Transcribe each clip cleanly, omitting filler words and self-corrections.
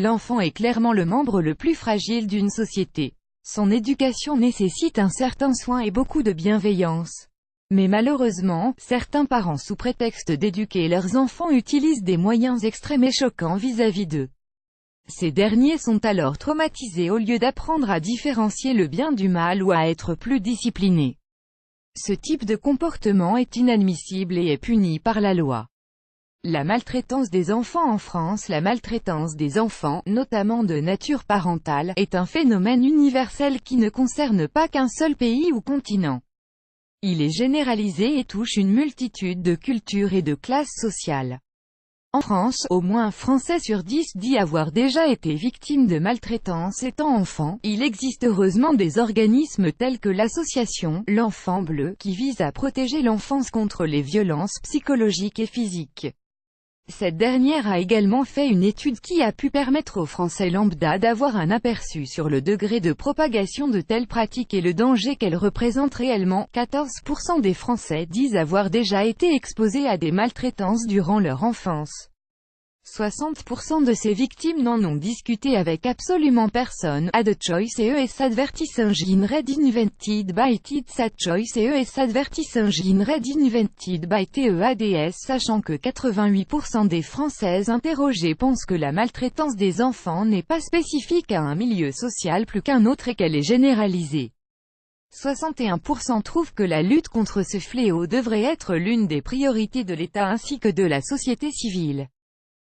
l'enfant est clairement le membre le plus fragile d'une société. Son éducation nécessite un certain soin et beaucoup de bienveillance. Mais malheureusement, certains parents sous prétexte d'éduquer leurs enfants utilisent des moyens extrêmes et choquants vis-à-vis d'eux. Ces derniers sont alors traumatisés au lieu d'apprendre à différencier le bien du mal ou à être plus disciplinés. Ce type de comportement est inadmissible et est puni par la loi. La maltraitance des enfants en France. La maltraitance des enfants, notamment de nature parentale, est un phénomène universel qui ne concerne pas qu'un seul pays ou continent. Il est généralisé et touche une multitude de cultures et de classes sociales. En France, au moins un Français sur 10 dit avoir déjà été victime de maltraitance étant enfant. Il existe heureusement des organismes tels que l'association « L'Enfant Bleu » qui vise à protéger l'enfance contre les violences psychologiques et physiques. Cette dernière a également fait une étude qui a pu permettre aux Français lambda d'avoir un aperçu sur le degré de propagation de telles pratiques et le danger qu'elles représentent réellement. 14% des Français disent avoir déjà été exposés à des maltraitances durant leur enfance. 60% de ces victimes n'en ont discuté avec absolument personne. Ad choice et ES advertising read invented by TEADS. Ad choice et ES advertising read invented by TEADS. Sachant que 88% des Françaises interrogées pensent que la maltraitance des enfants n'est pas spécifique à un milieu social plus qu'un autre et qu'elle est généralisée. 61% trouvent que la lutte contre ce fléau devrait être l'une des priorités de l'État ainsi que de la société civile.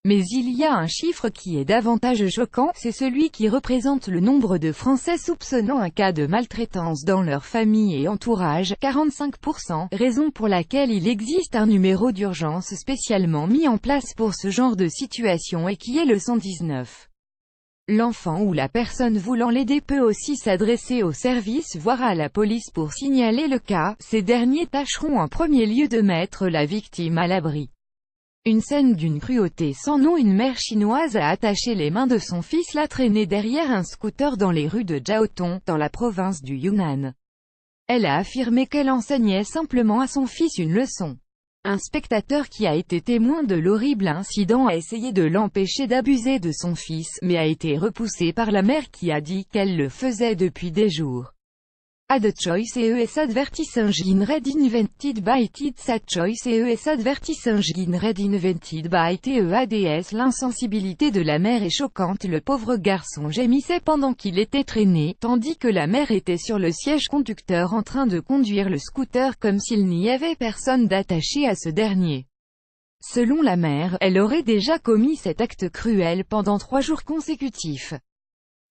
Mais il y a un chiffre qui est davantage choquant, c'est celui qui représente le nombre de Français soupçonnant un cas de maltraitance dans leur famille et entourage, 45%, raison pour laquelle il existe un numéro d'urgence spécialement mis en place pour ce genre de situation et qui est le 119. L'enfant ou la personne voulant l'aider peut aussi s'adresser au service voire à la police pour signaler le cas. Ces derniers tâcheront en premier lieu de mettre la victime à l'abri. Une scène d'une cruauté sans nom. Une mère chinoise a attaché les mains de son fils l'a traîné derrière un scooter dans les rues de Jiaotong, dans la province du Yunnan. Elle a affirmé qu'elle enseignait simplement à son fils une leçon. Un spectateur qui a été témoin de l'horrible incident a essayé de l'empêcher d'abuser de son fils, mais a été repoussé par la mère qui a dit qu'elle le faisait depuis des jours. Ad choice et ES advertising read invented by TEADS. Ad choice et ES advertising read invented by TEADS. L'insensibilité de la mère est choquante. Le pauvre garçon gémissait pendant qu'il était traîné, tandis que la mère était sur le siège conducteur en train de conduire le scooter comme s'il n'y avait personne d'attaché à ce dernier. Selon la mère, elle aurait déjà commis cet acte cruel pendant 3 jours consécutifs.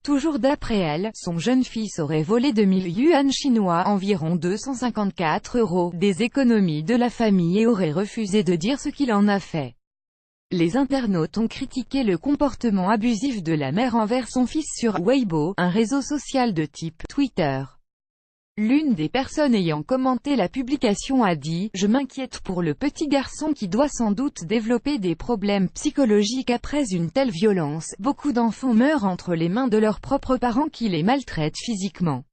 Toujours d'après elle, son jeune fils aurait volé 2000 yuan chinois, environ 254 €, des économies de la famille et aurait refusé de dire ce qu'il en a fait. Les internautes ont critiqué le comportement abusif de la mère envers son fils sur Weibo, un réseau social de type Twitter. L'une des personnes ayant commenté la publication a dit « Je m'inquiète pour le petit garçon qui doit sans doute développer des problèmes psychologiques après une telle violence. Beaucoup d'enfants meurent entre les mains de leurs propres parents qui les maltraitent physiquement. »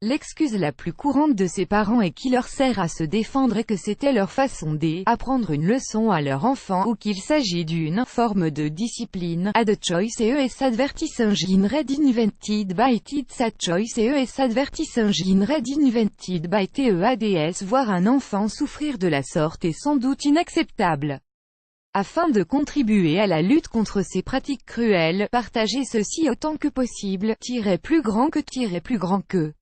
L'excuse la plus courante de ces parents et qui leur sert à se défendre est que c'était leur façon d'apprendre une leçon à leur enfant ou qu'il s'agit d'une forme de discipline. Ad choice et ES advertising read invented by TEADS. Ad choice et ES advertising read invented by TEADS. Voir un enfant souffrir de la sorte est sans doute inacceptable. Afin de contribuer à la lutte contre ces pratiques cruelles, partagez ceci autant que possible. Plus grand que